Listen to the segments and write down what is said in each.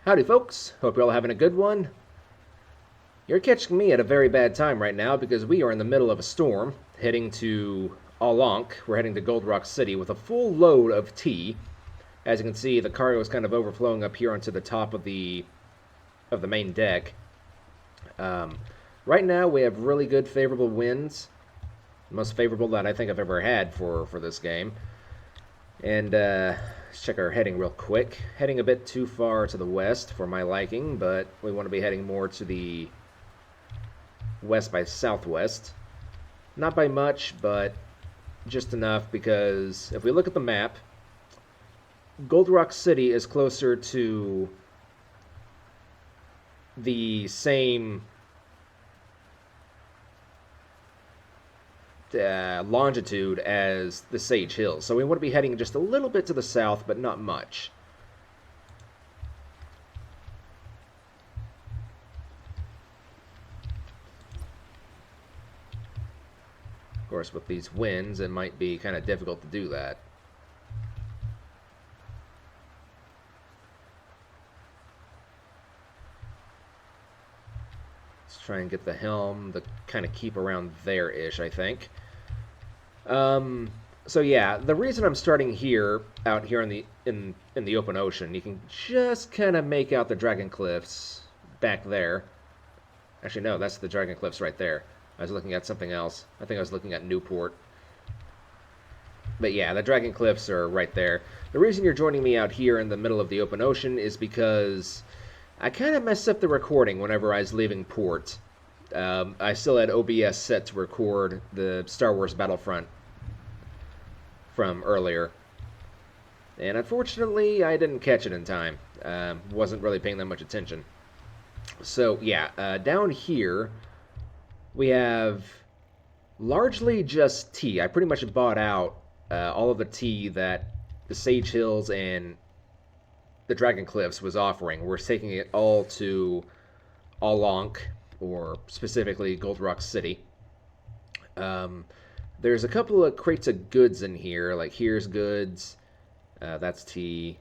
Howdy, folks. Hope you're all having a good one. You're catching me at a very bad time right now because we are in the middle of a storm, heading to Alank. We're heading to Gold Rock City with a full load of tea. As you can see, the cargo is kind of overflowing up here onto the top of the main deck. Right now, we have really good favorable winds, most favorable that I think I've ever had for this game. And let's check our heading real quick. Heading a bit too far to the west for my liking, but we want to be heading more to the west by southwest. Not by much, but just enough because if we look at the map, Gold Rock City is closer to the same longitude as the Sage Hills. So we want to be heading just a little bit to the south, but not much. Of course, with these winds, it might be kind of difficult to do that. Let's try and get the helm to kind of keep around there-ish, I think. So yeah, the reason I'm starting here, out here in the open ocean, you can just kind of make out the Dragon Cliffs back there. Actually, no, that's the Dragon Cliffs right there. I was looking at something else. I think I was looking at Newport. But yeah, the Dragon Cliffs are right there. The reason you're joining me out here in the middle of the open ocean is because I kind of messed up the recording whenever I was leaving port. I still had OBS set to record the Star Wars Battlefront from earlier. And unfortunately, I didn't catch it in time. Wasn't really paying that much attention. So yeah, down here we have largely just tea. I pretty much bought out all of the tea that the Sage Hills and the Dragon Cliffs was offering. We're taking it all to Alank, or specifically Gold Rock City. There's a couple of crates of goods in here, like here's goods, that's tea,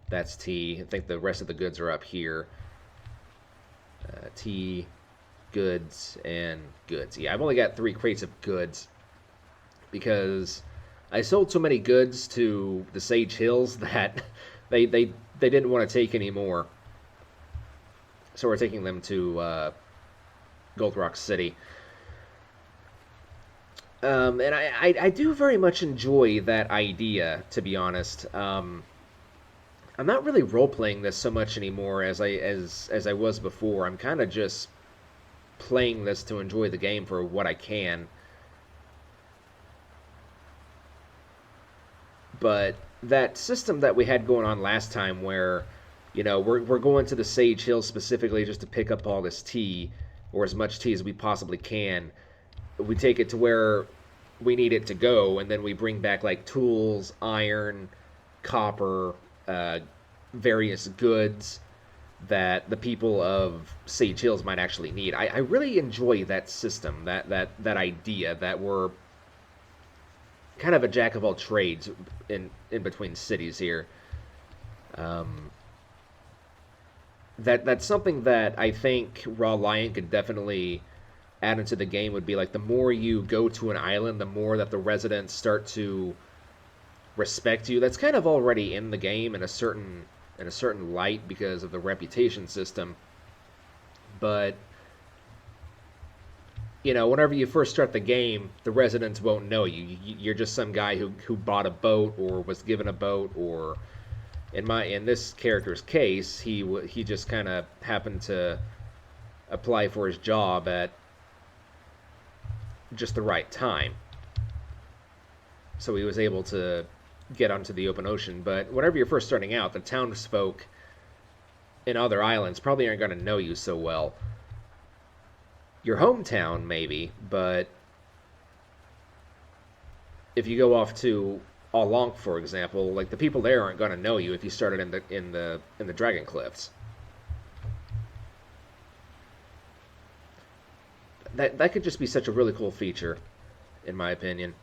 that's tea. I think the rest of the goods are up here. Tea, goods, and goods. Yeah, I've only got 3 crates of goods because I sold so many goods to the Sage Hills that they didn't want to take any more. So we're taking them to Gold Rock City. And I do very much enjoy that idea, to be honest. I'm not really role-playing this so much anymore as I was before. I'm kind of just playing this to enjoy the game for what I can. But that system that we had going on last time where, you know, we're going to the Sage Hills specifically just to pick up all this tea, or as much tea as we possibly can. We take it to where we need it to go, and then we bring back like tools, iron, copper, various goods that the people of Sage Hills might actually need. I really enjoy that system, that idea that we're kind of a jack of all trades in between cities here. That's something that I think Raw Lion could definitely add into the game. Would be like, the more you go to an island, the more that the residents start to respect you. That's kind of already in the game in a certain light because of the reputation system. But you know, whenever you first start the game, the residents won't know you. You're just some guy who bought a boat or was given a boat, or in this character's case, he just kind of happened to apply for his job at just the right time. So he was able to get onto the open ocean. But whenever you're first starting out, the townsfolk in other islands probably aren't going to know you so well. Your hometown, maybe, but if you go off to Alank, for example, like the people there aren't going to know you if you started in the Dragon Cliffs. That could just be such a really cool feature, in my opinion.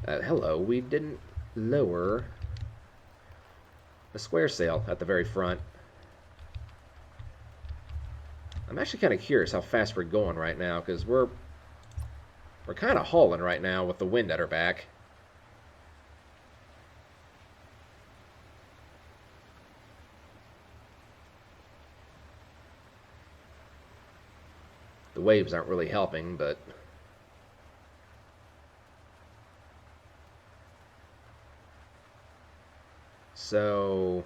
Hello, we didn't lower the square sail at the very front. I'm actually kind of curious how fast we're going right now, because we're kind of hauling right now with the wind at our back. The waves aren't really helping, but so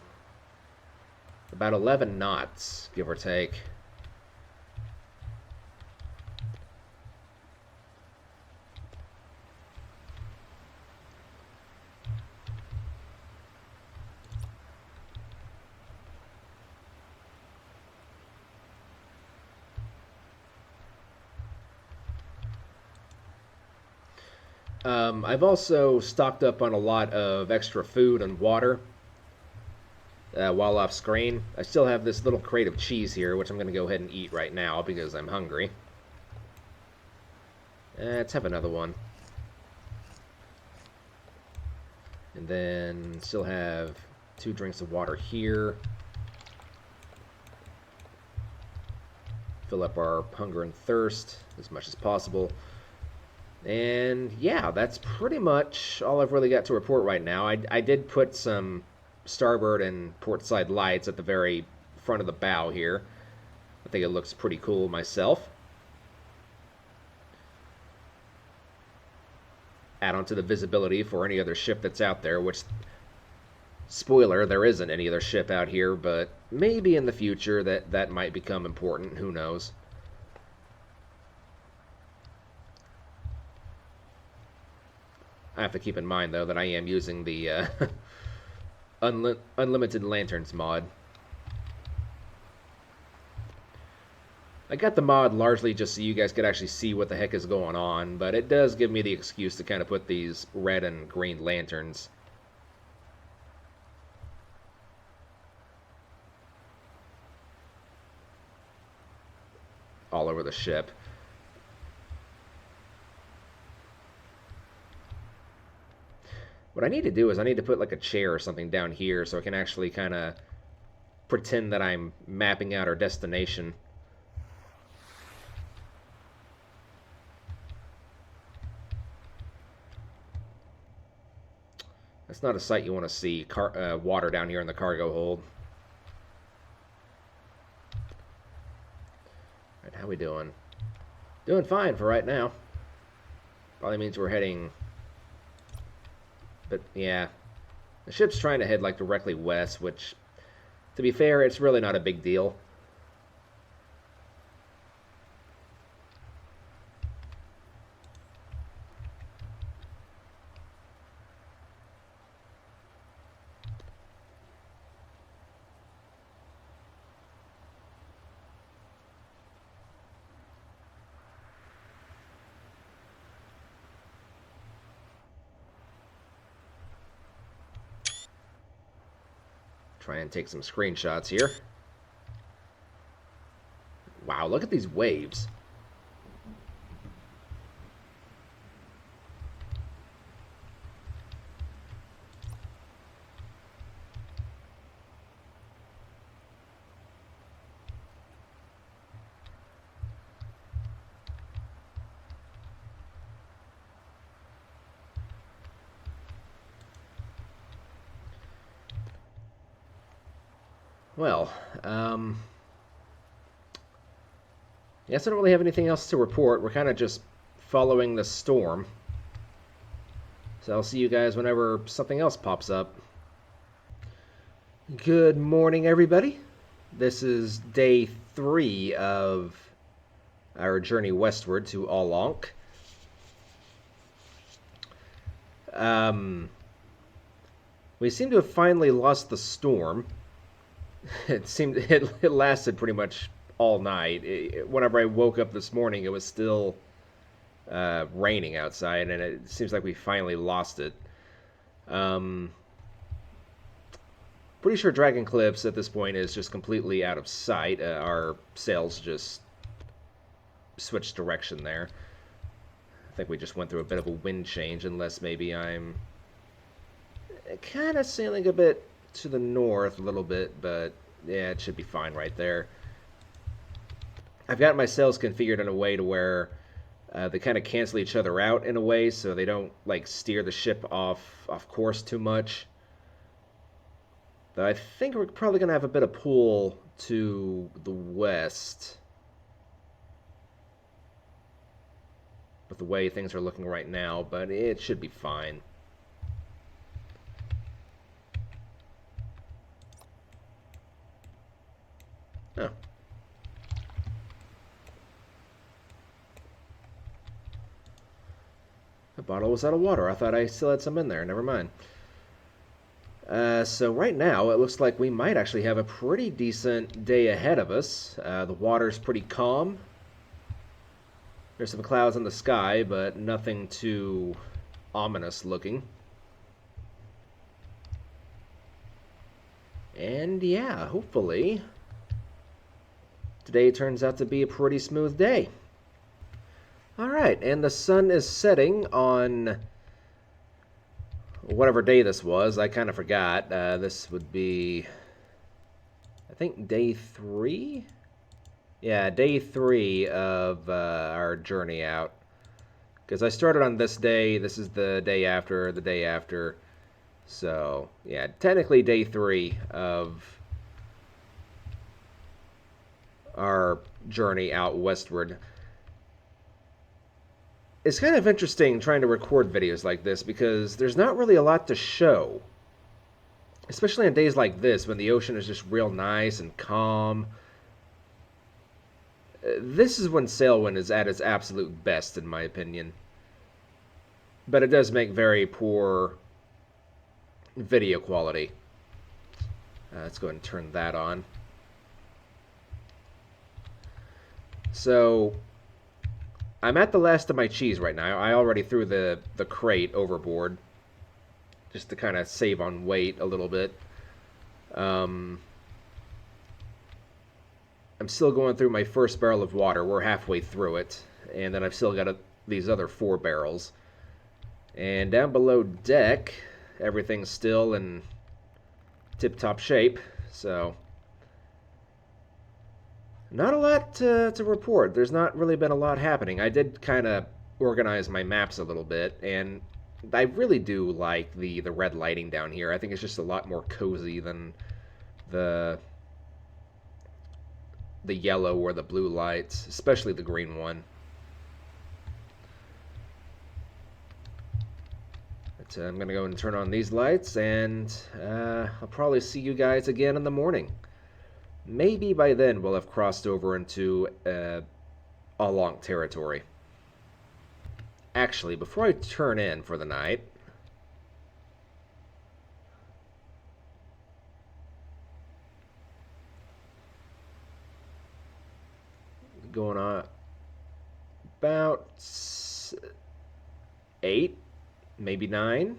about 11 knots, give or take. I've also stocked up on a lot of extra food and water while off screen. I still have this little crate of cheese here, which I'm going to go ahead and eat right now because I'm hungry. Let's have another one. And then still have 2 drinks of water here. Fill up our hunger and thirst as much as possible. And yeah, that's pretty much all I've really got to report right now. I did put some starboard and port side lights at the very front of the bow here. I think it looks pretty cool myself. Add on to the visibility for any other ship that's out there, which, spoiler, there isn't any other ship out here, but maybe in the future that might become important. Who knows? I have to keep in mind, though, that I am using the Unlimited Lanterns mod. I got the mod largely just so you guys could actually see what the heck is going on, but it does give me the excuse to kind of put these red and green lanterns all over the ship. What I need to do is I need to put like a chair or something down here so I can actually kind of pretend that I'm mapping out our destination. That's not a sight you want to see. Water down here in the cargo hold. Alright, how we doing? Doing fine for right now. Probably means we're heading... But yeah, the ship's trying to head like directly west, which, to be fair, it's really not a big deal. Try and take some screenshots here. Wow, look at these waves. Well, guess I don't really have anything else to report. We're kind of just following the storm. So I'll see you guys whenever something else pops up. Good morning, everybody. This is day 3 of our journey westward to Aulonk. We seem to have finally lost the storm. It lasted pretty much all night. Whenever I woke up this morning, it was still raining outside, and it seems like we finally lost it. Pretty sure Dragon Cliffs at this point is just completely out of sight. Our sails just switched direction there. I think we just went through a bit of a wind change, unless maybe I'm kind of sailing a bit to the north a little bit, but yeah, it should be fine right there. I've got my sails configured in a way to where they kind of cancel each other out in a way, so they don't like steer the ship off course too much. Though I think we're probably going to have a bit of pull to the west with the way things are looking right now, but it should be fine. Oh. The bottle was out of water. I thought I still had some in there. Never mind. So right now, it looks like we might actually have a pretty decent day ahead of us. The water's pretty calm. There's some clouds in the sky, but nothing too ominous looking. And yeah, hopefully, today turns out to be a pretty smooth day. Alright, and the sun is setting on whatever day this was. I kind of forgot. This would be, I think, day 3? Yeah, day 3 of our journey out. Because I started on this day. This is the day after, the day after. So, yeah, technically day 3 of our journey out westward. It's kind of interesting trying to record videos like this because there's not really a lot to show. Especially on days like this when the ocean is just real nice and calm. This is when Sailwind is at its absolute best, in my opinion. But it does make very poor video quality. Let's go ahead and turn that on. So, I'm at the last of my cheese right now. I already threw the crate overboard. Just to kind of save on weight a little bit. I'm still going through my first barrel of water. We're halfway through it. And then I've still got these other 4 barrels. And down below deck, everything's still in tip-top shape. So, not a lot to report. There's not really been a lot happening. I did kind of organize my maps a little bit. And I really do like the red lighting down here. I think it's just a lot more cozy than the yellow or the blue lights, especially the green one. But, I'm going to go and turn on these lights, and I'll probably see you guys again in the morning. Maybe by then we'll have crossed over into a long territory. Actually, before I turn in for the night, going on about 8, maybe 9.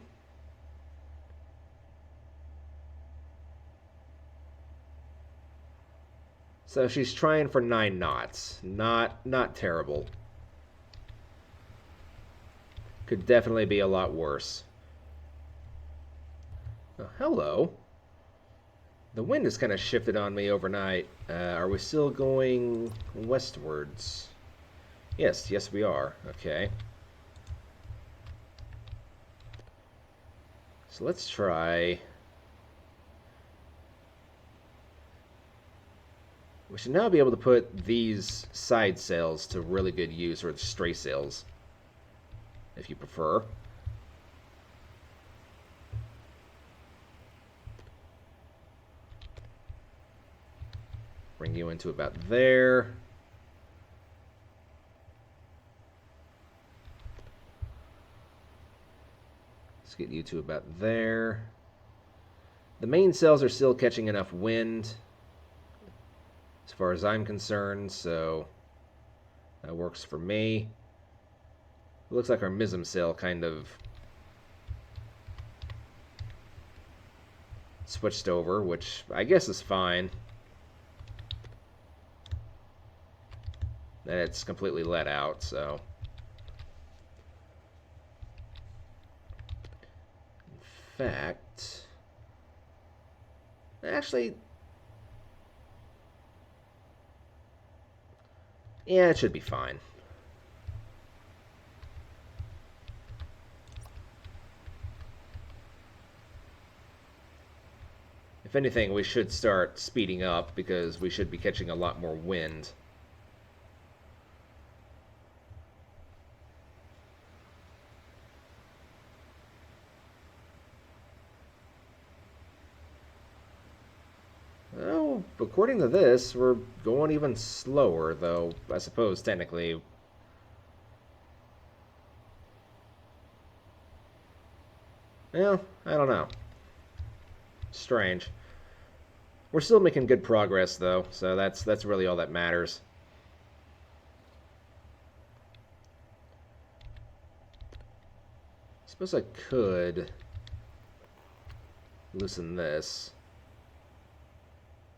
So she's trying for 9 knots. Not terrible. Could definitely be a lot worse. Oh, hello. The wind has kind of shifted on me overnight. Are we still going westwards? Yes, we are. Okay. So let's try. We should now be able to put these side sails to really good use, or the stray sails, if you prefer. Bring you into about there. Let's get you to about there. The main sails are still catching enough wind, as far as I'm concerned, so that works for me. It looks like our mizzen sail kind of switched over, which I guess is fine. And it's completely let out, so. In fact, actually, Yeah, it should be fine. If anything, we should start speeding up because we should be catching a lot more wind. Well, according to this, we're going even slower, though I suppose technically. Well, I don't know. Strange. We're still making good progress, though, so that's really all that matters. I suppose I could loosen this.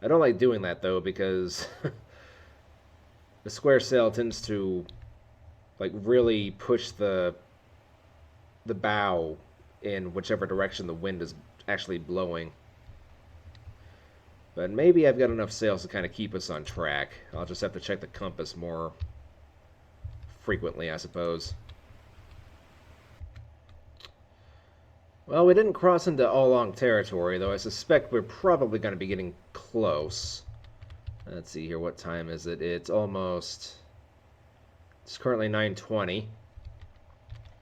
I don't like doing that, though, because the square sail tends to like really push the bow in whichever direction the wind is actually blowing. But maybe I've got enough sails to kind of keep us on track. I'll just have to check the compass more frequently, I suppose. Well, we didn't cross into All-Long territory, though I suspect we're probably going to be getting close. Let's see here, what time is it? It's currently 9:20,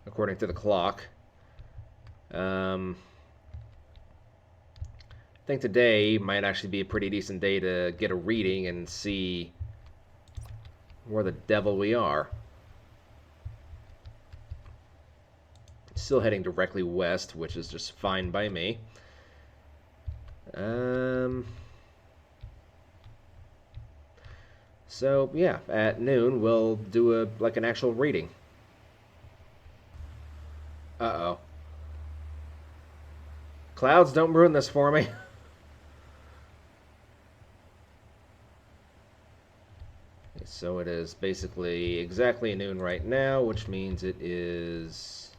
according to the clock. I think today might actually be a pretty decent day to get a reading and see where the devil we are. Still heading directly west, which is just fine by me. So yeah, at noon we'll do an actual reading. Uh-oh. Clouds, don't ruin this for me. So it is basically exactly noon right now, which means it is...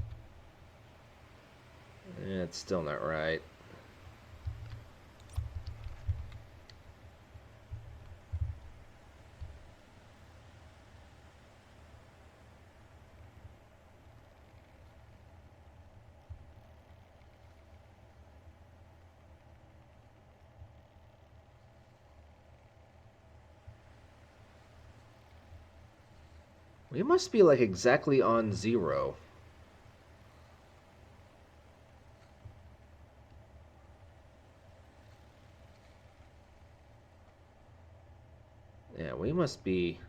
It's still not right. We must be like exactly on 0. Yeah, we must be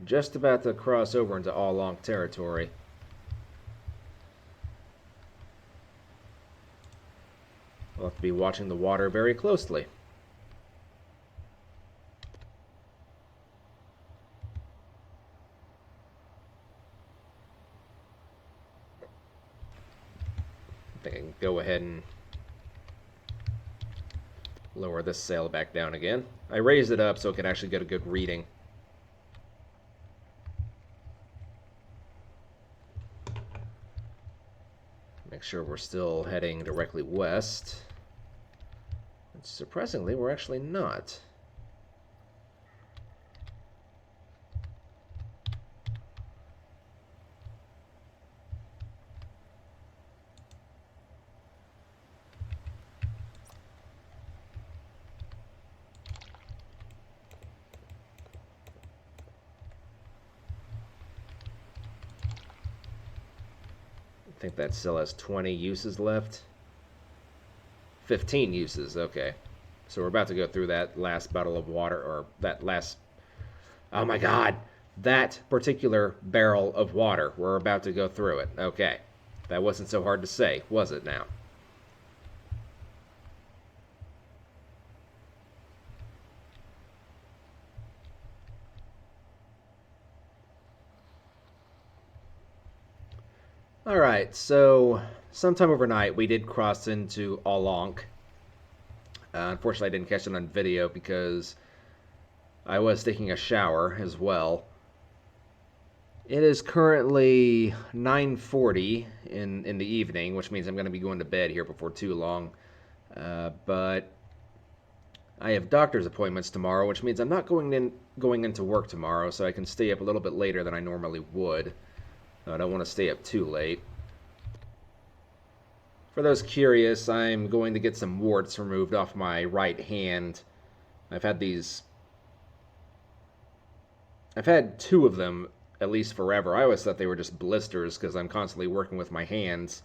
just about to cross over into All-Long territory. We'll have to be watching the water very closely. I think I can go ahead and lower this sail back down again. I raised it up so it can actually get a good reading. Make sure we're still heading directly west. And surprisingly, we're actually not. I think that still has 20 uses left. 15 uses, okay. So we're about to go through that last bottle of water, or that last... Oh my god! That particular barrel of water. We're about to go through it. Okay. That wasn't so hard to say, was it now? Alright, so sometime overnight we did cross into All-Long. Unfortunately, I didn't catch it on video because I was taking a shower as well. It is currently 9:40 in the evening, which means I'm going to be going to bed here before too long. But I have doctor's appointments tomorrow, which means I'm not going into work tomorrow, so I can stay up a little bit later than I normally would. I don't want to stay up too late. For those curious, I'm going to get some warts removed off my right hand. I've had two of them at least forever. I always thought they were just blisters because I'm constantly working with my hands,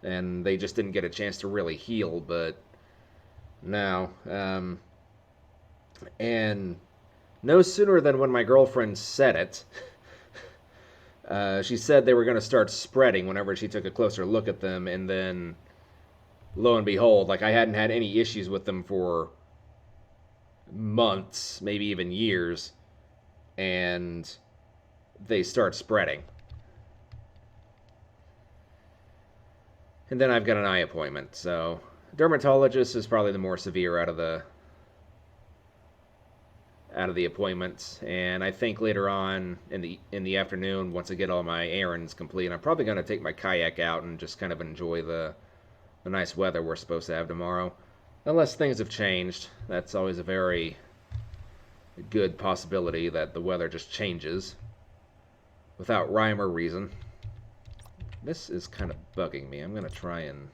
and they just didn't get a chance to really heal, but no. And no sooner than when my girlfriend said it, she said they were going to start spreading whenever she took a closer look at them, and then lo and behold, like I hadn't had any issues with them for months, maybe even years, and they start spreading. And then I've got an eye appointment, so dermatologist is probably the more severe out of the appointments, and I think later on in the afternoon, once I get all my errands complete, I'm probably going to take my kayak out and just kind of enjoy the nice weather we're supposed to have tomorrow. Unless things have changed. That's always a very good possibility that the weather just changes without rhyme or reason. This is kind of bugging me. I'm going to try and...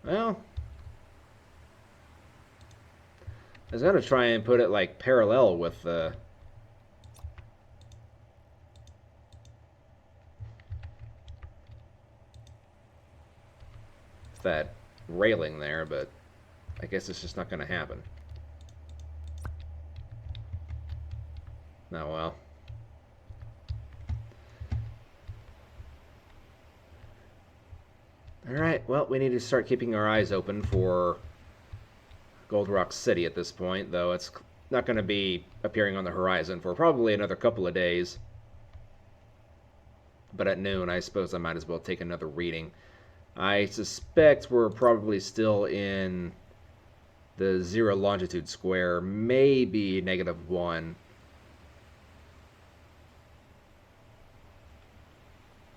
Well, I was going to try and put it like parallel with that railing there, but I guess it's just not going to happen. Oh well. Alright, well, we need to start keeping our eyes open for Gold Rock City at this point, though it's not going to be appearing on the horizon for probably another couple of days. But at noon, I suppose I might as well take another reading. I suspect we're probably still in the 0 longitude square, maybe -1.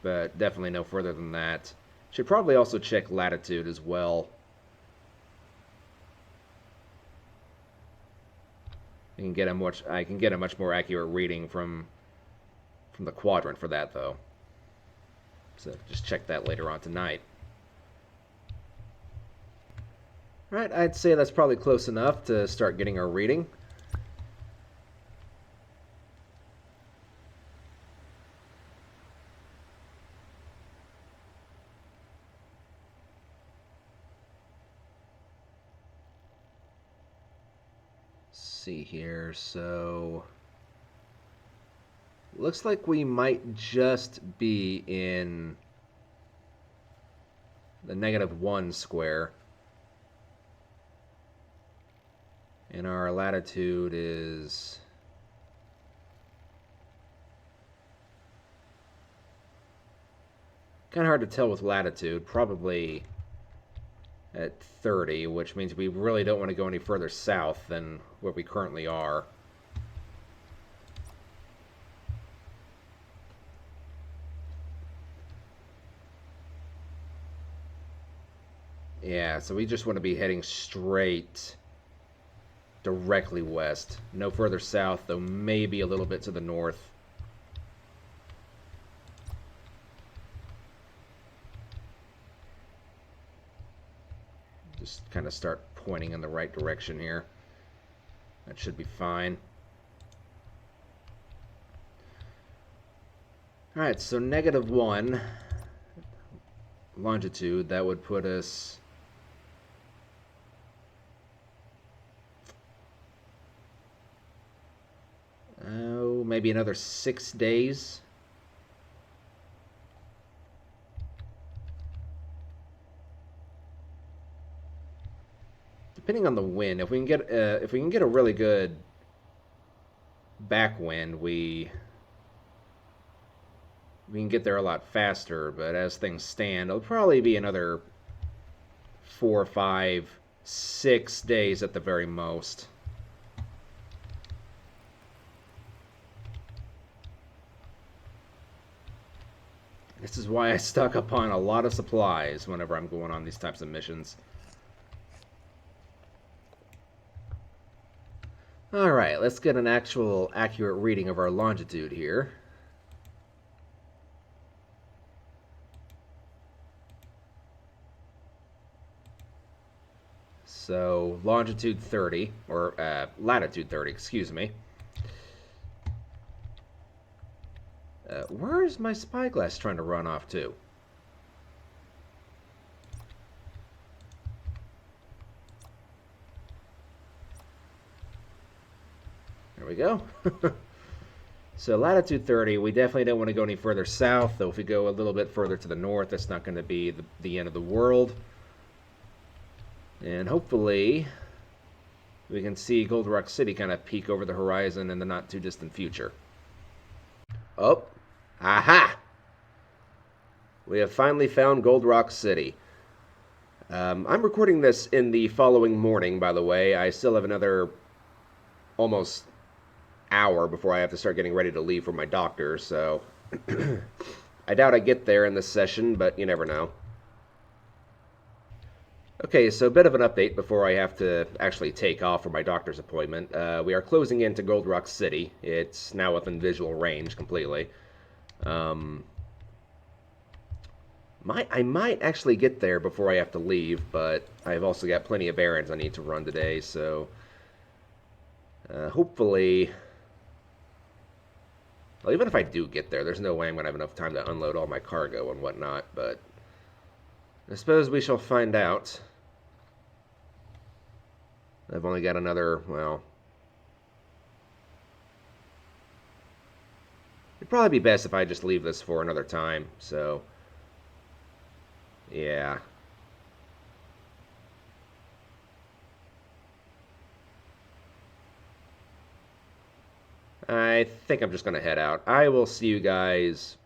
But definitely no further than that. Should probably also check latitude as well. I can get a much more accurate reading from the quadrant for that, though. So just check that later on tonight. Alright, I'd say that's probably close enough to start getting our reading. See here, so looks like we might just be in the -1 square, and our latitude is kind of hard to tell with latitude, probably at 30, which means we really don't want to go any further south than where we currently are. Yeah, so we just want to be heading straight directly west. No further south, though maybe a little bit to the north. Just kind of start pointing in the right direction here. That should be fine. Alright, so -1 longitude, that would put us maybe another 6 days. Depending on the wind, if we can get a really good backwind, we can get there a lot faster. But as things stand, it'll probably be another 4, 5, 6 days at the very most. This This is why I stock up on a lot of supplies whenever I'm going on these types of missions. Alright, let's get an actual accurate reading of our longitude here. So, longitude 30, or latitude 30, excuse me. Where is my spyglass trying to run off to? There we go. So latitude 30, we definitely don't want to go any further south, though if we go a little bit further to the north, that's not going to be the end of the world. And hopefully we can see Gold Rock City kind of peek over the horizon in the not too distant future. Oh, aha! We have finally found Gold Rock City. I'm recording this in the following morning, by the way. I still have another almost hour before I have to start getting ready to leave for my doctor, so I doubt I get there in this session, but you never know. Okay, so a bit of an update before I have to actually take off for my doctor's appointment. We are closing into Gold Rock City. It's now within visual range completely. I might actually get there before I have to leave, but I've also got plenty of errands I need to run today, so hopefully... Well, even if I do get there, there's no way I'm going to have enough time to unload all my cargo and whatnot, but I suppose we shall find out. I've only got another, well... It'd probably be best if I just leave this for another time, so... Yeah. I think I'm just going to head out. I will see you guys...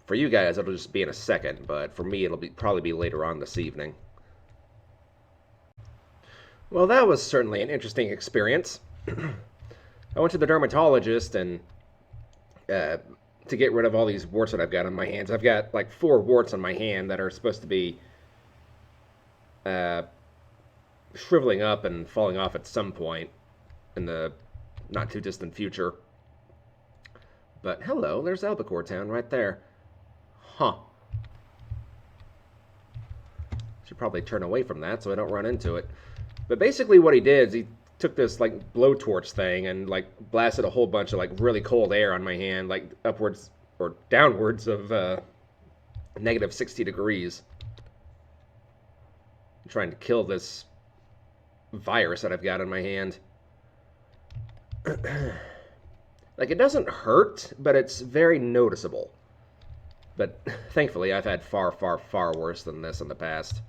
For you guys, it'll just be in a second, but for me, it'll probably be later on this evening. Well, that was certainly an interesting experience. I went to the dermatologist and to get rid of all these warts that I've got on my hands. I've got like 4 warts on my hand that are supposed to be shriveling up and falling off at some point in the not too distant future. But hello, there's Albacore Town right there. Huh. Should probably turn away from that so I don't run into it. But basically what he did is he took this like blowtorch thing and like blasted a whole bunch of like really cold air on my hand, like upwards or downwards of negative 60 degrees. I'm trying to kill this virus that I've got in my hand. Like, it doesn't hurt, but it's very noticeable. But thankfully, I've had far, far, far worse than this in the past.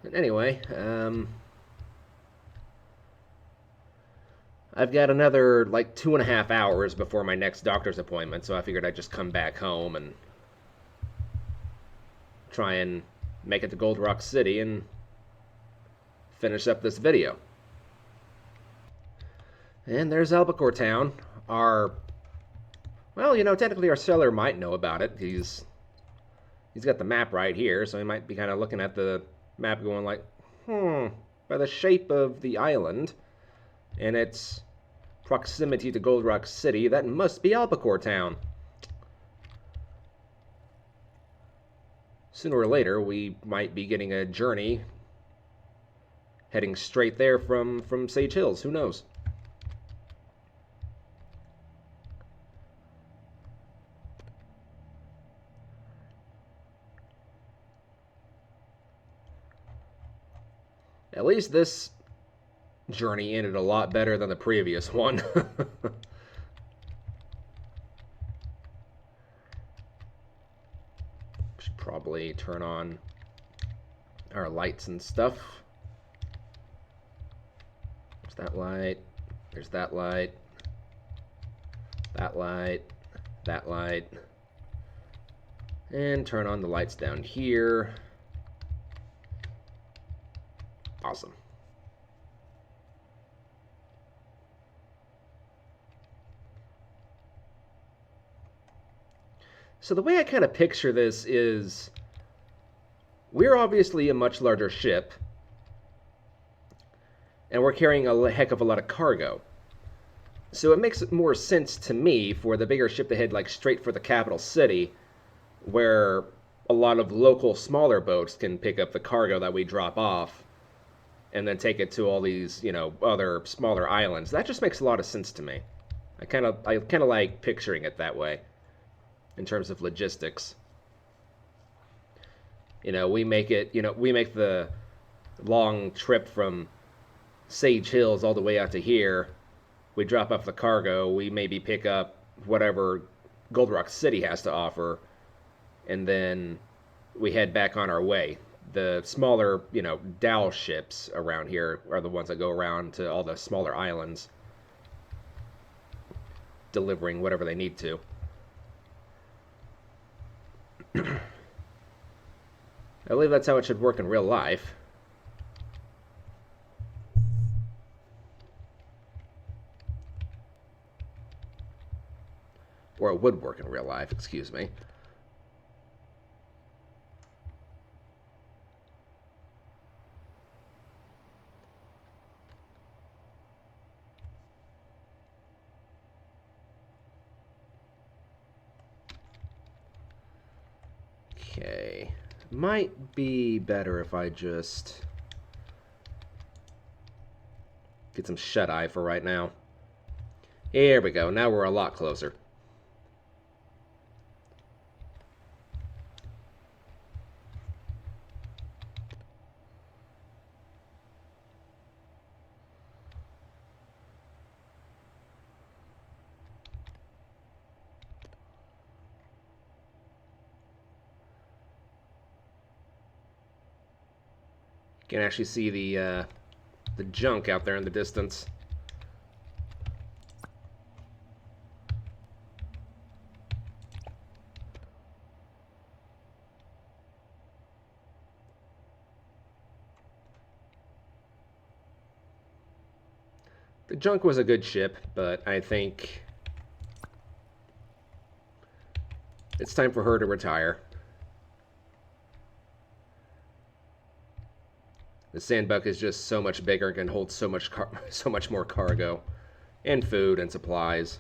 But anyway, I've got another, like, 2.5 hours before my next doctor's appointment, so I figured I'd just come back home and try and make it to Gold Rock City and finish up this video. And there's Albacore Town. Well, you know, technically our seller might know about it. He's got the map right here, so he might be kind of looking at the map going like, by the shape of the island and its proximity to Gold Rock City, that must be Albacore Town. Sooner or later, we might be getting a journey heading straight there from Sage Hills. Who knows? At least this journey ended a lot better than the previous one. Should probably turn on our lights and stuff. There's that light. There's that light. That light. That light. And turn on the lights down here. Awesome. So the way I kind of picture this is we're obviously a much larger ship, and we're carrying a heck of a lot of cargo. So it makes more sense to me for the bigger ship to head like straight for the capital city, where a lot of local smaller boats can pick up the cargo that we drop off and then take it to all these, other smaller islands. That just makes a lot of sense to me. I kind of like picturing it that way in terms of logistics. We make the long trip from Sage Hills all the way out to here. We drop off the cargo. We maybe pick up whatever Gold Rock City has to offer, and then we head back on our way. The smaller, dhow ships around here are the ones that go around to all the smaller islands, delivering whatever they need to. I believe that's how it should work in real life. Or it would work in real life, excuse me. Okay. Might be better if I just get some shut-eye for right now. Here we go. Now we're a lot closer. You can actually see the junk out there in the distance. The junk was a good ship, but I think it's time for her to retire. The Sandbuck is just so much bigger and can hold so much more cargo and food and supplies.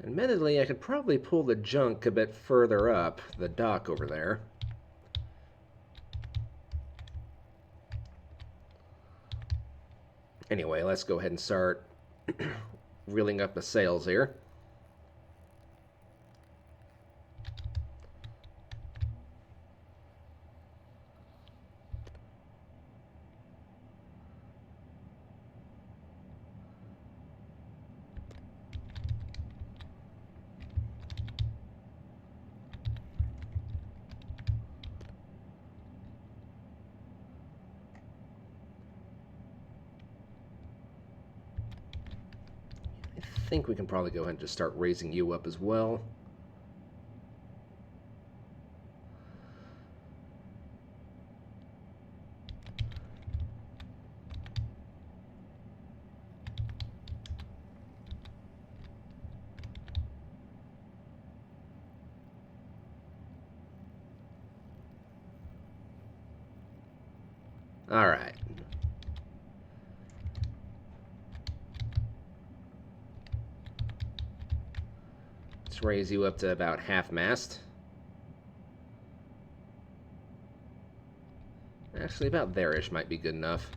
Admittedly, I could probably pull the junk a bit further up the dock over there. Anyway, let's go ahead and start reeling up the sails here. I think we can probably go ahead and just start raising you up as well. All right. Let's raise you up to about half mast. Actually, about there-ish might be good enough.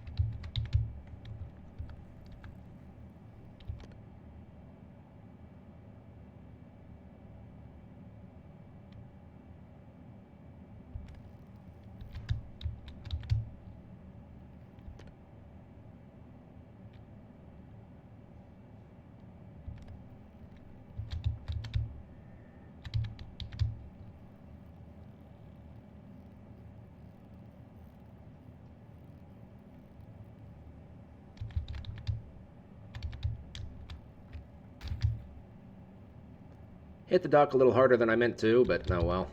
Hit the dock a little harder than I meant to, but oh well.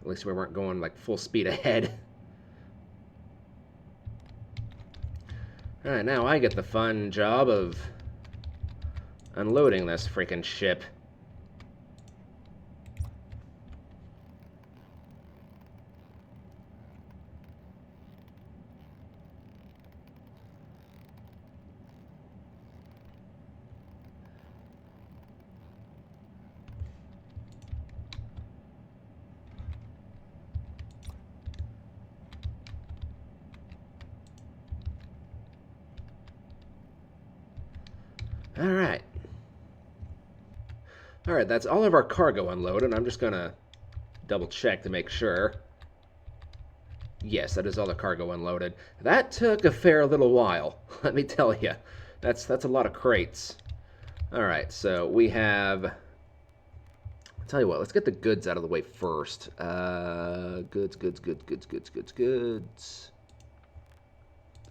At least we weren't going like full speed ahead. Alright, now I get the fun job of unloading this freaking ship. Alright. Alright, that's all of our cargo unloaded. I'm just gonna double check to make sure. Yes, that is all the cargo unloaded. That took a fair little while, let me tell you. That's a lot of crates. Alright, so we have... I'll tell you what, let's get the goods out of the way first. Goods.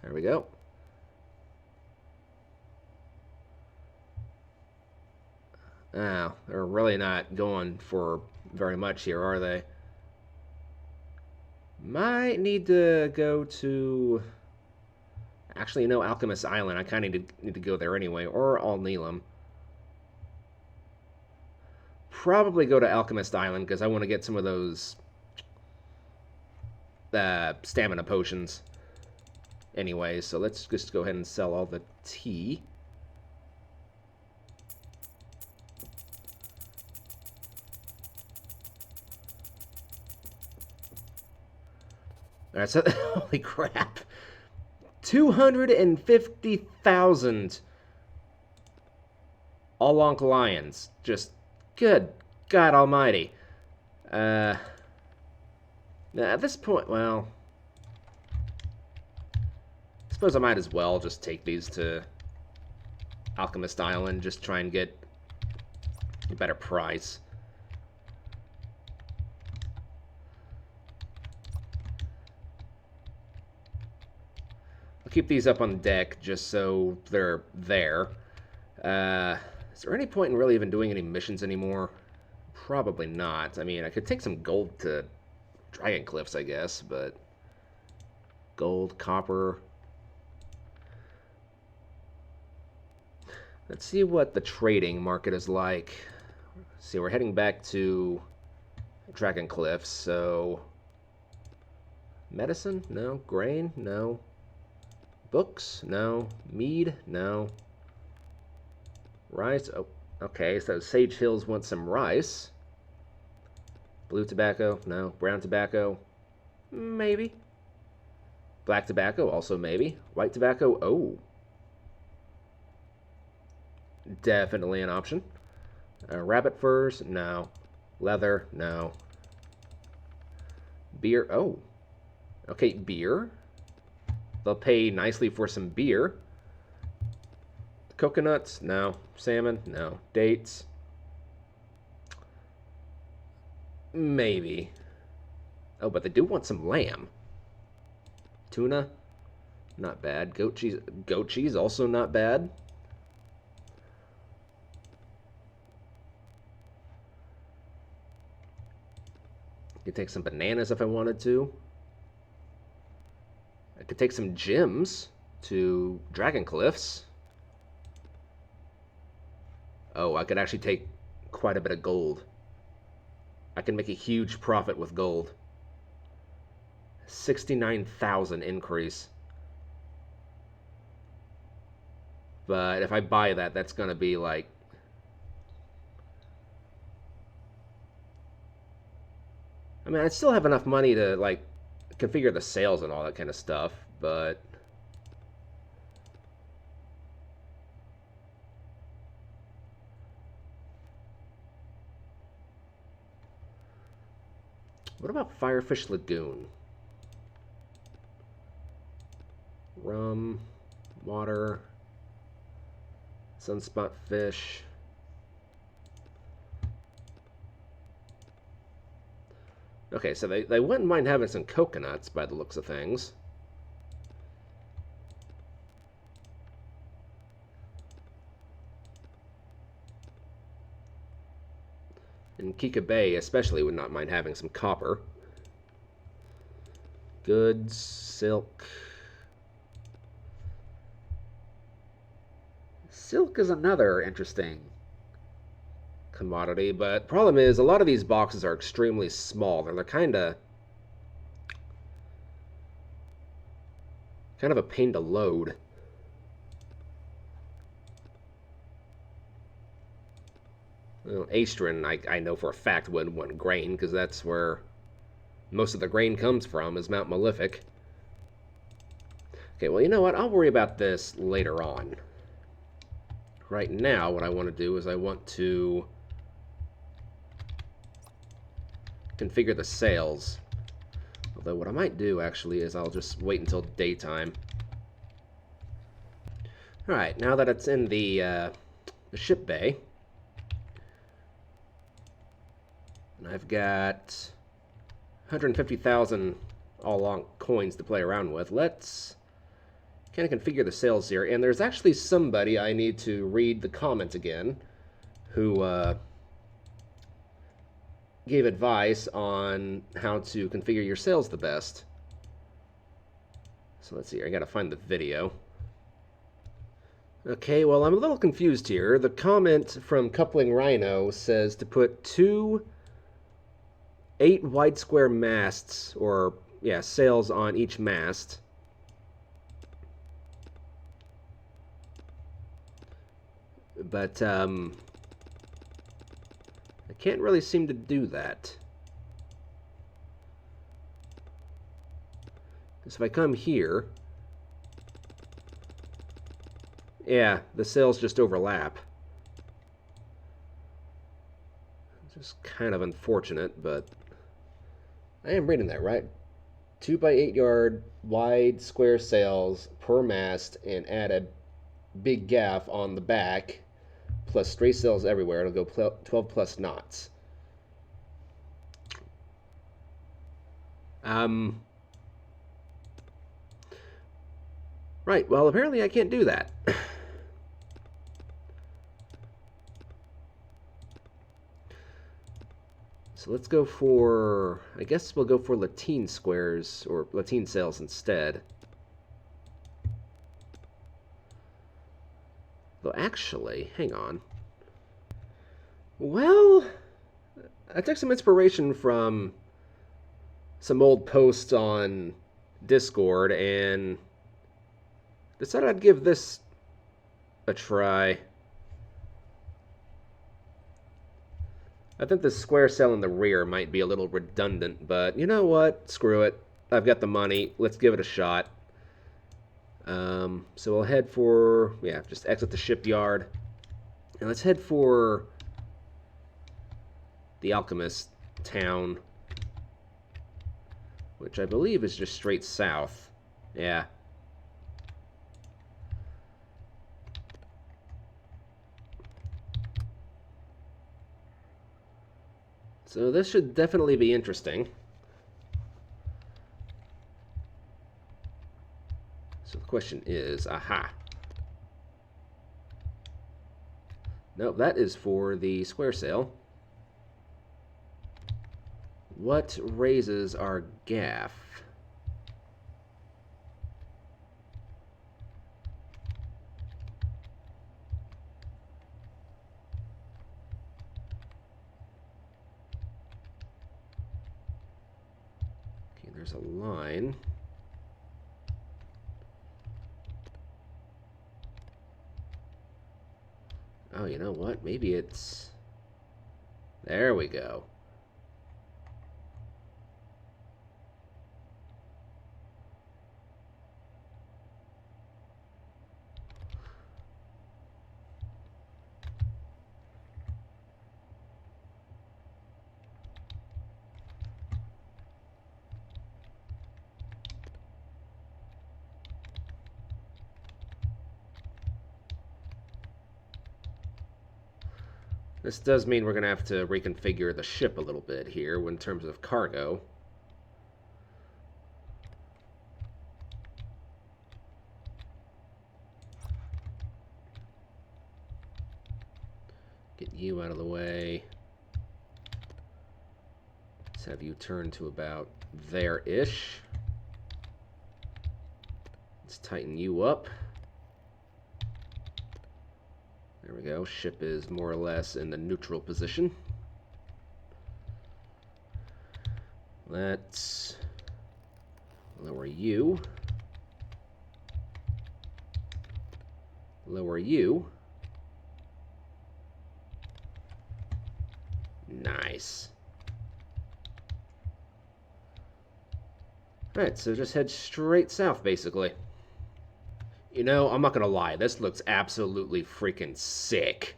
There we go. Oh, they're really not going for very much here, are they? Might need to go to... Actually, you know, Alchemist Island. I kind of need to go there anyway. Or Al Neelam. Probably go to Alchemist Island because I want to get some of those stamina potions anyway. So let's just go ahead and sell all the tea. Alright, so holy crap. 250,000 Alonk Lions. Just good God almighty. Now at this point, well, I suppose I might as well just take these to Alchemist Island, just try and get a better price. I'll keep these up on deck just so they're there. Is there any point in really even doing any missions anymore? Probably not. I mean, I could take some gold to Dragon Cliffs, I guess, but... Gold, copper... Let's see what the trading market is like. See, we're heading back to Dragon Cliffs, so... Medicine? No. Grain? No. Books? No. Mead? No. Rice? Oh, okay, so Sage Hills wants some rice. Blue tobacco? No. Brown tobacco? Maybe. Black tobacco? Also maybe. White tobacco? Oh. Definitely an option. Rabbit furs? No. Leather? No. Beer? Oh. Okay, beer. They'll pay nicely for some beer. Coconuts? No. Salmon? No. Dates? Maybe. Oh, but they do want some lamb. Tuna? Not bad. Goat cheese? Goat cheese? Also not bad. Could take some bananas if I wanted to. I could take some gems to Dragon Cliffs. Oh, I could actually take quite a bit of gold. I can make a huge profit with gold. 69,000 increase. But if I buy that, that's going to be like... I mean, I still have enough money to, like, configure the sails and all that kind of stuff, but... What about Firefish Lagoon? Rum, water, sunspot fish. Okay, so they wouldn't mind having some coconuts by the looks of things. And Kika Bay especially would not mind having some copper. Goods, silk. Silk is another interesting commodity, but problem is a lot of these boxes are extremely small. They're kind of a pain to load. Well, Astron, I know for a fact wouldn't want grain, because that's where most of the grain comes from, is Mount Malefic. Okay, well, you know what? I'll worry about this later on. Right now, what I want to do is I want to configure the sails. Although what I might do, actually, is I'll just wait until daytime. Alright, now that it's in the ship bay, and I've got 150,000 all along coins to play around with, let's kind of configure the sails here. And there's actually somebody I need to read the comment again who gave advice on how to configure your sails the best. So let's see here, I gotta find the video. Okay, well, I'm a little confused here. The comment from Coupling Rhino says to put 2 8 wide square masts, or yeah, sails on each mast. But I can't really seem to do that. So if I come here, yeah, the sails just overlap. Just kind of unfortunate, but I am reading that right. 2 by 8 yard wide square sails per mast, and add a big gaff on the back, plus stray sails everywhere. It'll go 12 plus knots. Right, well, apparently I can't do that. So let's go for, I guess we'll go for lateen squares, or lateen sails instead. Though actually, hang on. Well, I took some inspiration from some old posts on Discord and decided I'd give this a try. I think the square sail in the rear might be a little redundant, but you know what? Screw it. I've got the money. Let's give it a shot. So we'll head for, yeah, just exit the shipyard. And let's head for the Alchemist town, which I believe is just straight south. Yeah. So this should definitely be interesting. So the question is, aha. Nope, that is for the square sail. What raises our gaff? Okay, there's a line. Oh, you know what? Maybe it's... There we go. This does mean we're going to have to reconfigure the ship a little bit here in terms of cargo. Get you out of the way. have you turn to about there-ish. Let's tighten you up. There we go. Ship is more or less in the neutral position. Let's lower you. Lower you. Nice. Alright, so just head straight south, basically. You know, I'm not gonna lie, this looks absolutely freaking sick.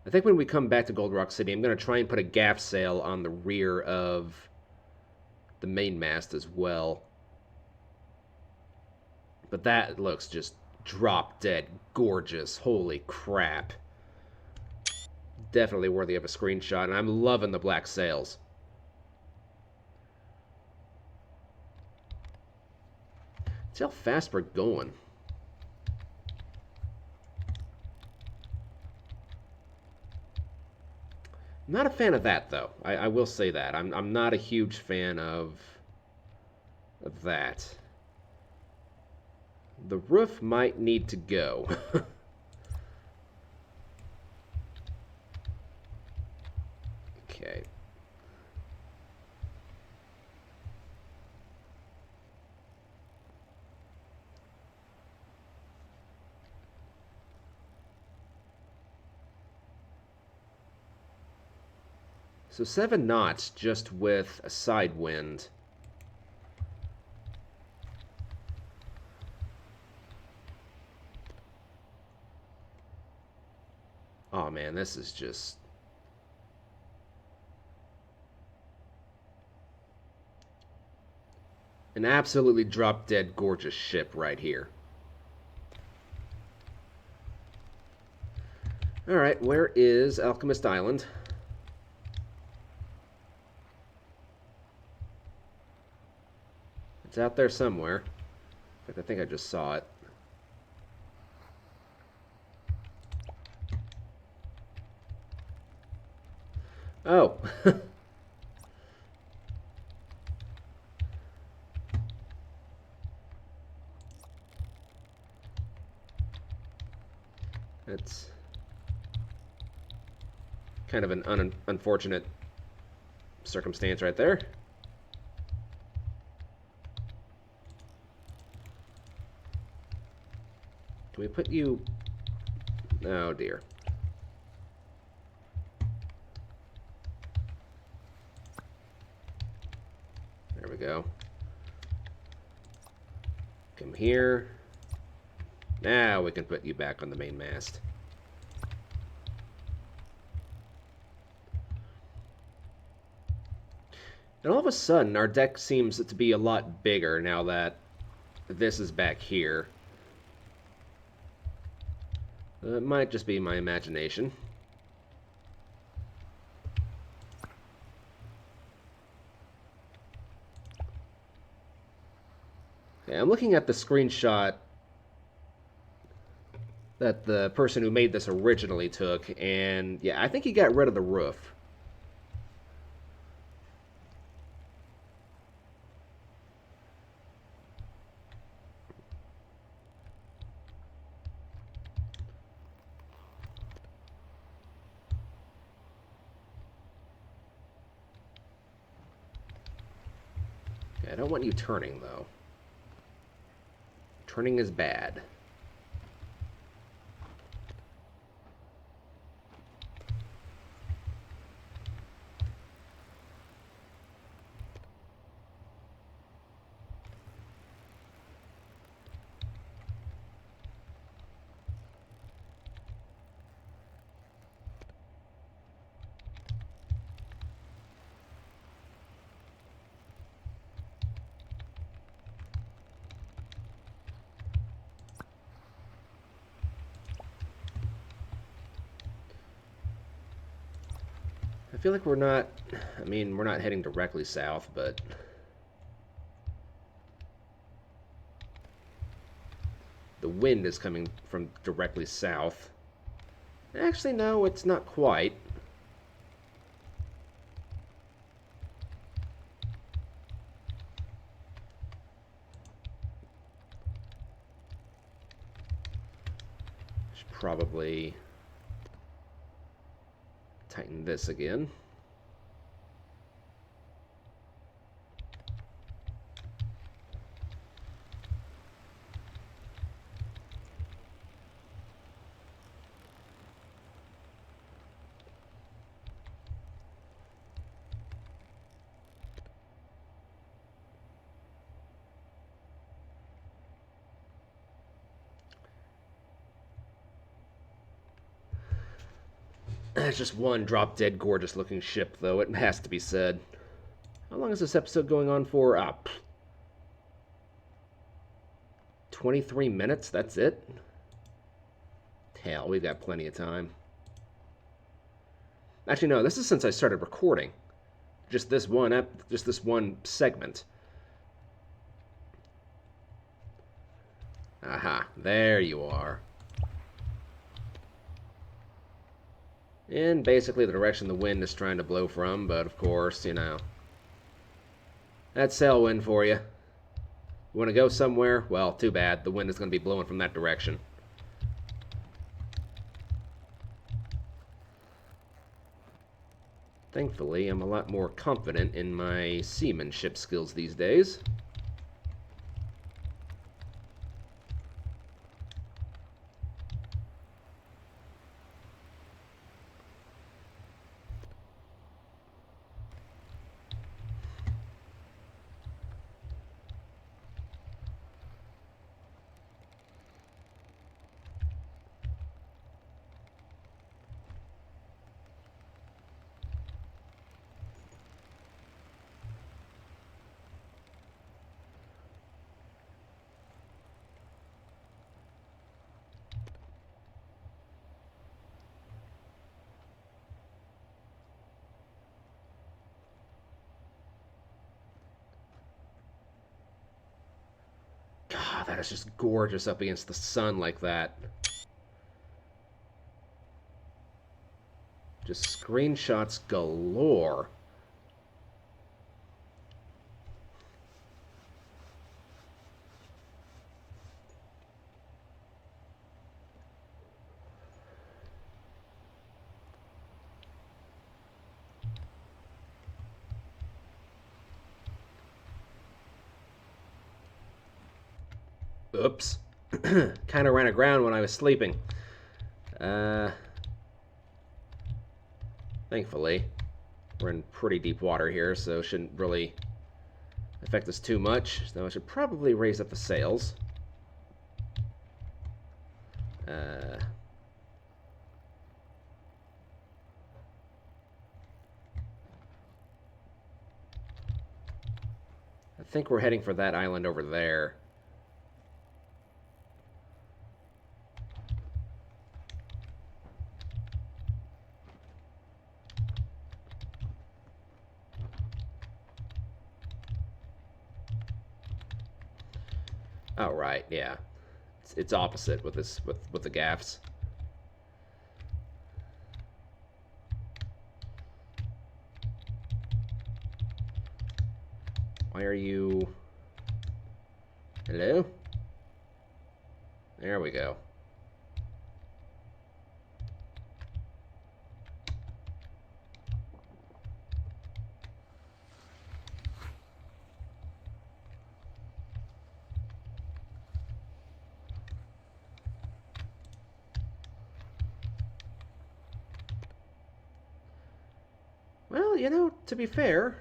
I think when we come back to Gold Rock City, I'm gonna try and put a gaff sail on the rear of the mainmast as well. But that looks just drop-dead gorgeous. Holy crap. Definitely worthy of a screenshot, and I'm loving the black sails. See how fast we're going. I'm not a fan of that, though. I will say that. I'm not a huge fan of that. The roof might need to go. Okay. So 7 knots just with a side wind. Oh man, this is just... an absolutely drop-dead gorgeous ship right here. Alright, where is Alchemist Island? It's out there somewhere. In fact, I think I just saw it. Oh. That's kind of an unfortunate circumstance right there. Can we put you... oh dear. There we go. Come here. Now we can put you back on the main mast. And all of a sudden, our deck seems to be a lot bigger now that this is back here. It might just be my imagination. Okay, I'm looking at the screenshot that the person who made this originally took, and yeah, I think he got rid of the roof. Okay, I don't want you turning, though. Turning is bad. I feel like we're not, I mean, we're not heading directly south, but the wind is coming from directly south. Actually, no, it's not quite. probably tighten this again. That's just one drop-dead gorgeous-looking ship, though, it has to be said. How long is this episode going on for? 23 minutes? That's it? Hell, we've got plenty of time. Actually, no, this is since I started recording. Just this one segment. Aha, there you are. In basically the direction the wind is trying to blow from, but of course, you know. That's Sailwind for you. You want to go somewhere? Well, too bad. The wind is going to be blowing from that direction. Thankfully, I'm a lot more confident in my seamanship skills these days. God, that is just gorgeous up against the sun like that. Just screenshots galore. Oops. Kind of ran aground when I was sleeping. Thankfully, we're in pretty deep water here, so it shouldn't really affect us too much. So I should probably raise up the sails. I think we're heading for that island over there. Oh, right, yeah. It's opposite with this with the gaffs. Why are you... Hello? There we go. Well, you know, to be fair,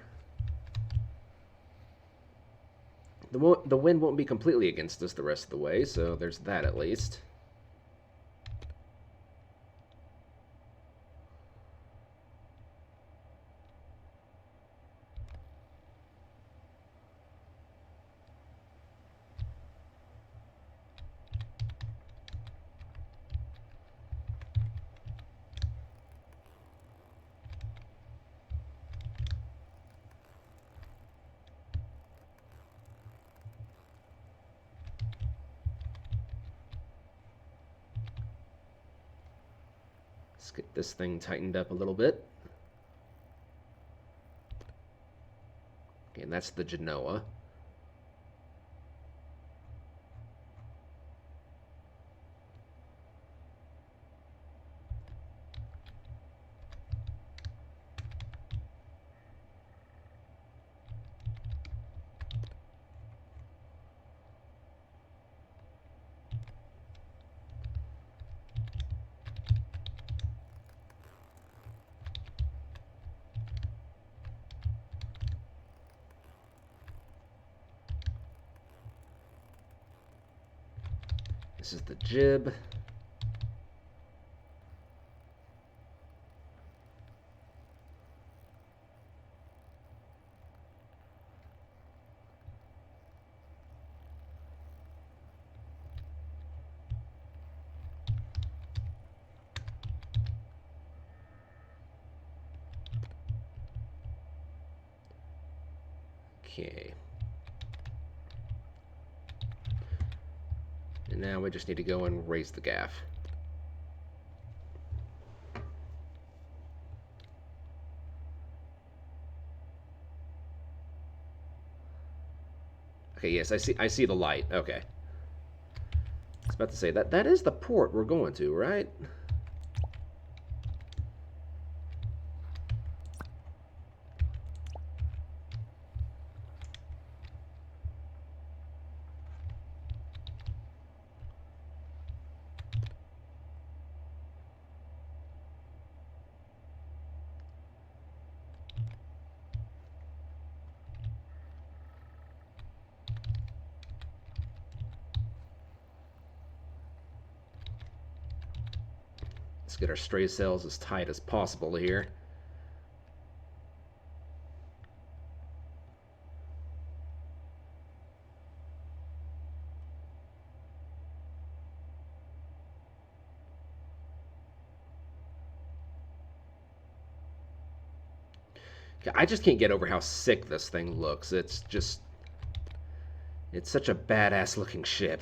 the wind won't be completely against us the rest of the way, so there's that at least. Let's get this thing tightened up a little bit. Okay, and that's the Genoa. This is the jib. Okay. And now we just need to go and raise the gaff. Okay, yes, I see the light. Okay. I was about to say that is the port we're going to, right? Let's get our stray sails as tight as possible here. I just can't get over how sick this thing looks. It's such a badass looking ship.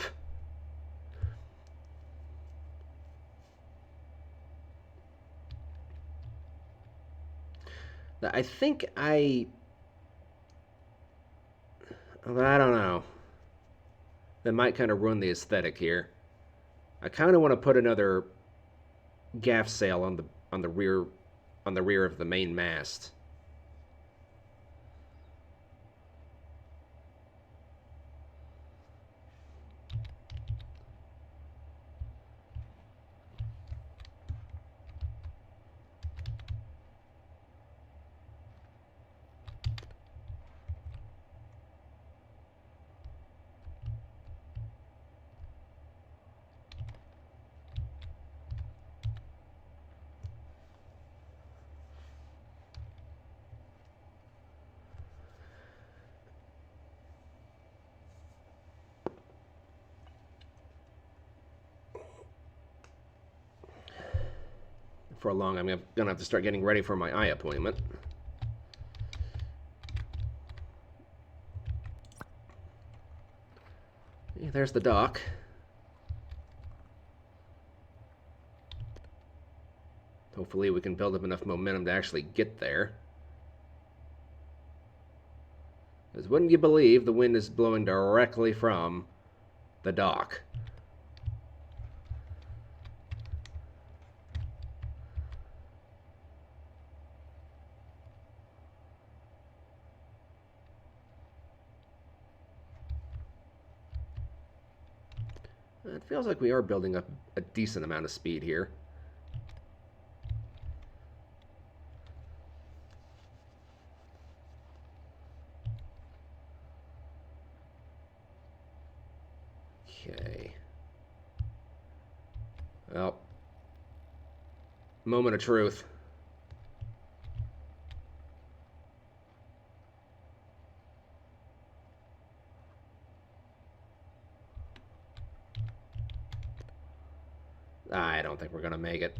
I think I don't know. That might kind of ruin the aesthetic here. I kind of want to put another gaff sail on the rear of the main mast. For long, I'm gonna have to start getting ready for my eye appointment. Yeah, there's the dock. Hopefully we can build up enough momentum to actually get there. Because wouldn't you believe the wind is blowing directly from the dock. It feels like we are building up a decent amount of speed here. Okay. Well, moment of truth. I don't think we're going to make it.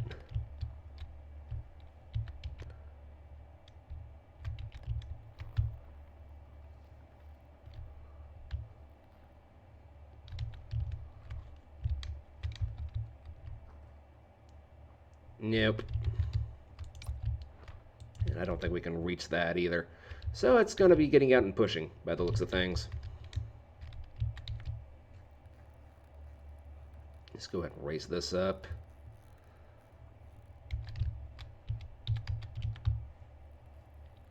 Nope. And I don't think we can reach that either. So it's going to be getting out and pushing by the looks of things. Let's go ahead and raise this up.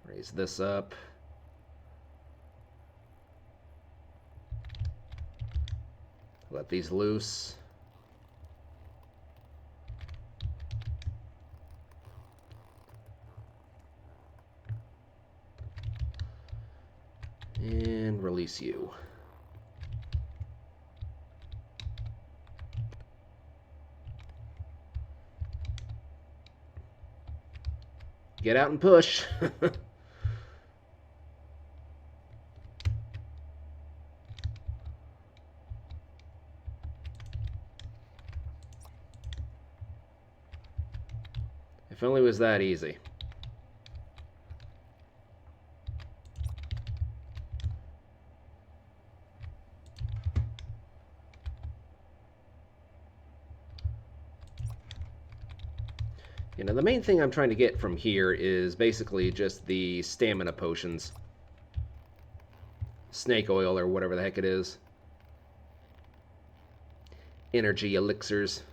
Raise this up. Let these loose. And release you. Get out and push. If only it was that easy. You know, the main thing I'm trying to get from here is basically just the stamina potions. Snake oil or whatever the heck it is. Energy elixirs.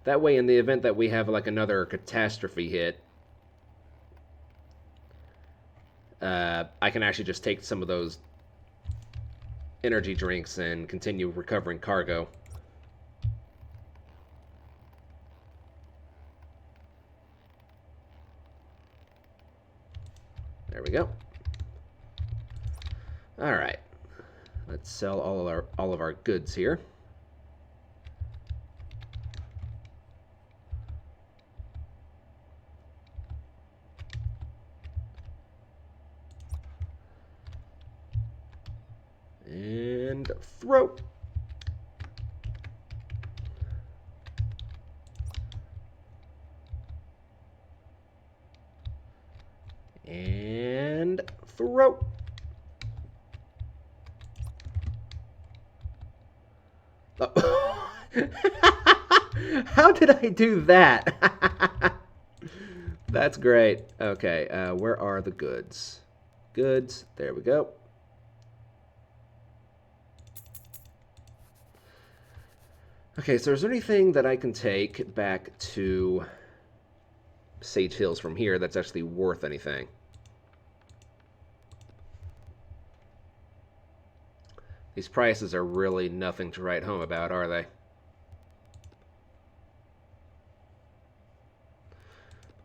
That way, in the event that we have like another catastrophe hit, I can actually just take some of those energy drinks and continue recovering cargo. There we go. All right, let's sell all of our goods here. And throw. And throw. Oh. How did I do that? That's great. Okay, where are the goods? Goods, there we go. Okay, so is there anything that I can take back to Sage Hills from here that's actually worth anything? These prices are really nothing to write home about, are they?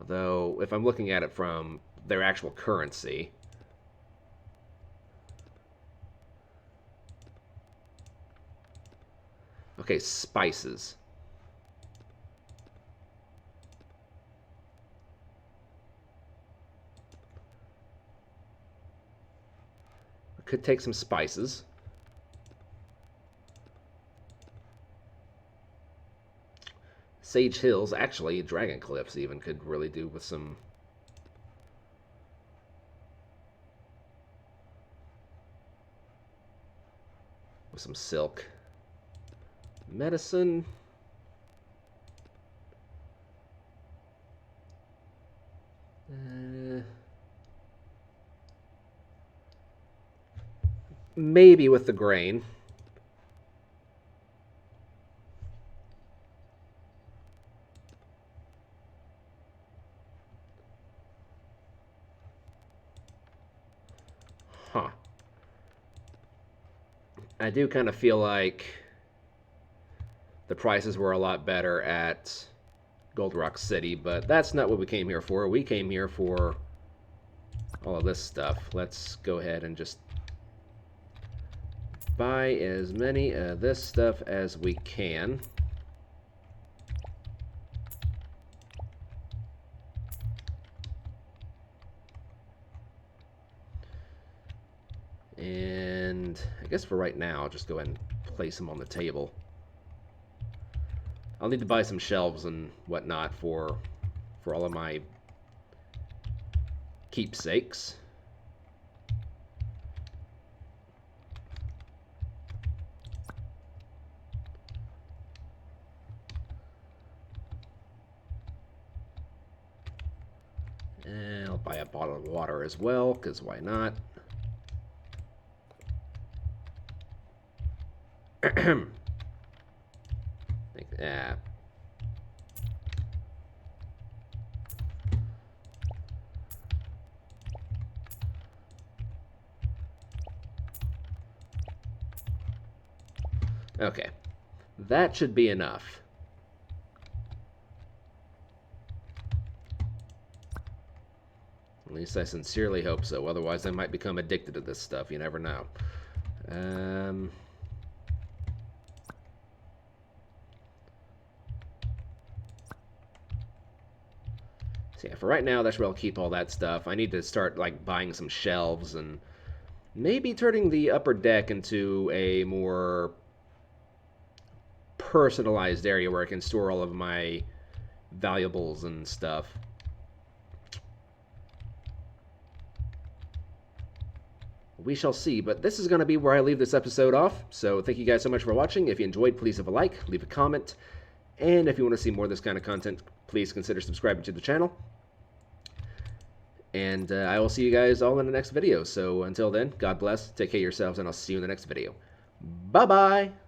Although, if I'm looking at it from their actual currency... Okay, spices. I could take some spices. Sage Hills, actually, Dragon Cliffs even could really do with some... with some silk. Medicine. Maybe with the grain. Huh. I do kind of feel like the prices were a lot better at Gold Rock City, but that's not what we came here for. We came here for all of this stuff. Let's go ahead and just buy as many of this stuff as we can. And I guess for right now, I'll just go ahead and place them on the table. I'll need to buy some shelves and whatnot for all of my keepsakes. And I'll buy a bottle of water as well, because why not? Yeah. Okay. That should be enough. At least I sincerely hope so. Otherwise, I might become addicted to this stuff. You never know. So yeah, for right now, that's where I'll keep all that stuff. I need to start like buying some shelves and maybe turning the upper deck into a more personalized area where I can store all of my valuables and stuff. We shall see, but this is going to be where I leave this episode off. So thank you guys so much for watching. If you enjoyed, please leave a like, leave a comment, and if you want to see more of this kind of content, please consider subscribing to the channel. And I will see you guys all in the next video. So until then, God bless, take care of yourselves, and I'll see you in the next video. Bye-bye!